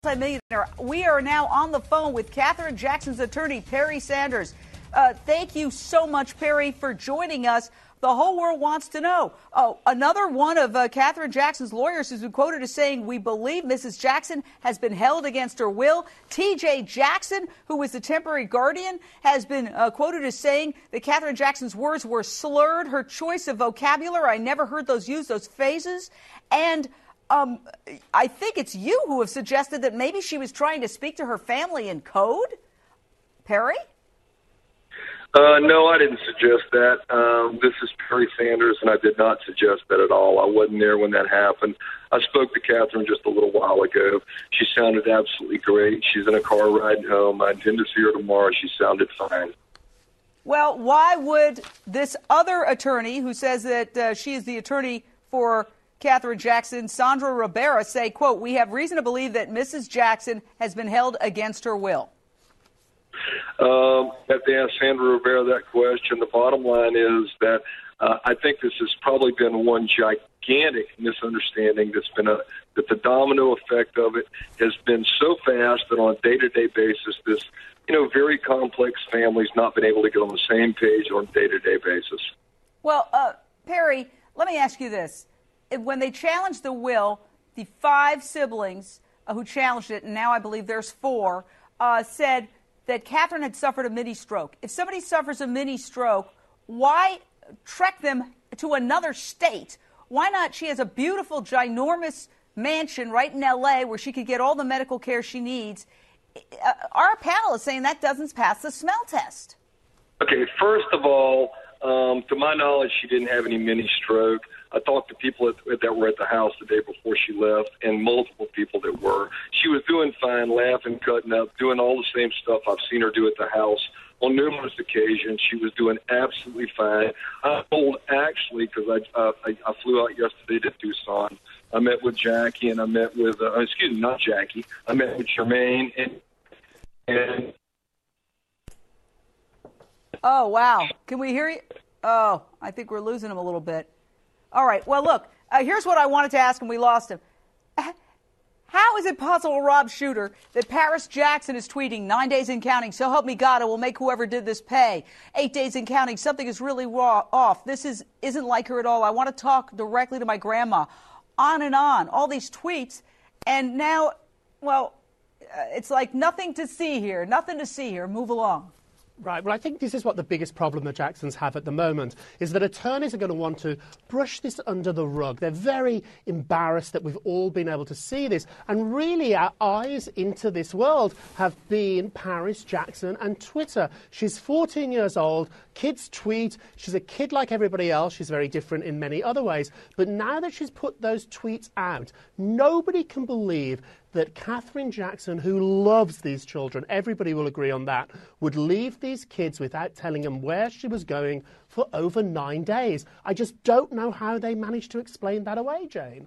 Millionaire. We are now on the phone with Katherine Jackson's attorney, Perry Sanders. Thank you so much, Perry, for joining us. The whole world wants to know. Oh, another one of Katherine Jackson's lawyers has been quoted as saying, "We believe Mrs. Jackson has been held against her will." T.J. Jackson, who was the temporary guardian, has been quoted as saying that Katherine Jackson's words were slurred. Her choice of vocabulary, I never heard those used, those phrases. And I think it's you who have suggested that maybe she was trying to speak to her family in code. Perry? No, I didn't suggest that. This is Perry Sanders, and I did not suggest that at all. I wasn't there when that happened. I spoke to Katherine just a little while ago. She sounded absolutely great. She's in a car riding home. I intend to see her tomorrow. She sounded fine. Well, why would this other attorney, who says that she is the attorney for Katherine Jackson, Sandra Rivera, say, quote, "We have reason to believe that Mrs. Jackson has been held against her will"? I have to ask Sandra Rivera that question. The bottom line is that I think this has probably been one gigantic misunderstanding that the domino effect of it has been so fast that on a day-to-day basis, this, very complex family's not been able to get on the same page on a day-to-day basis. Well, Perry, let me ask you this. When they challenged the will, the 5 siblings who challenged it, and now I believe there's 4, said that Katherine had suffered a mini stroke. If somebody suffers a mini stroke, why trek them to another state? Why not? She has a beautiful, ginormous mansion right in L.A. where she could get all the medical care she needs. Our panel is saying that doesn't pass the smell test. Okay, first of all, to my knowledge, she didn't have any mini stroke. I talked to people that were at the house the day before she left, and multiple people that were. She was doing fine, laughing, cutting up, doing all the same stuff I've seen her do at the house on numerous occasions. She was doing absolutely fine. I told, actually, because I flew out yesterday to Tucson. I met with Jackie, and I met with, not Jackie. I met with Jermaine, and Oh, wow. Can we hear you? Oh, I think we're losing him a little bit. All right. Well, look, here's what I wanted to ask, and we lost him. How is it possible, Rob Shooter, that Paris Jackson is tweeting 9 days and counting, so help me God, I will make whoever did this pay. 8 days and counting, something is really off. This isn't like her at all. I want to talk directly to my grandma. On and on. All these tweets. And now, well, it's like nothing to see here. Nothing to see here. Move along. Right, well, I think this is what the biggest problem the Jacksons have at the moment, is that attorneys are going to want to brush this under the rug. They're very embarrassed that we've all been able to see this. And really, our eyes into this world have been Paris Jackson and Twitter. She's 14 years old. Kids tweet. She's a kid like everybody else. She's very different in many other ways. But now that she's put those tweets out, nobody can believe that Katherine Jackson, who loves these children, everybody will agree on that, would leave these kids without telling them where she was going for over 9 days. I just don't know how they managed to explain that away, Jane.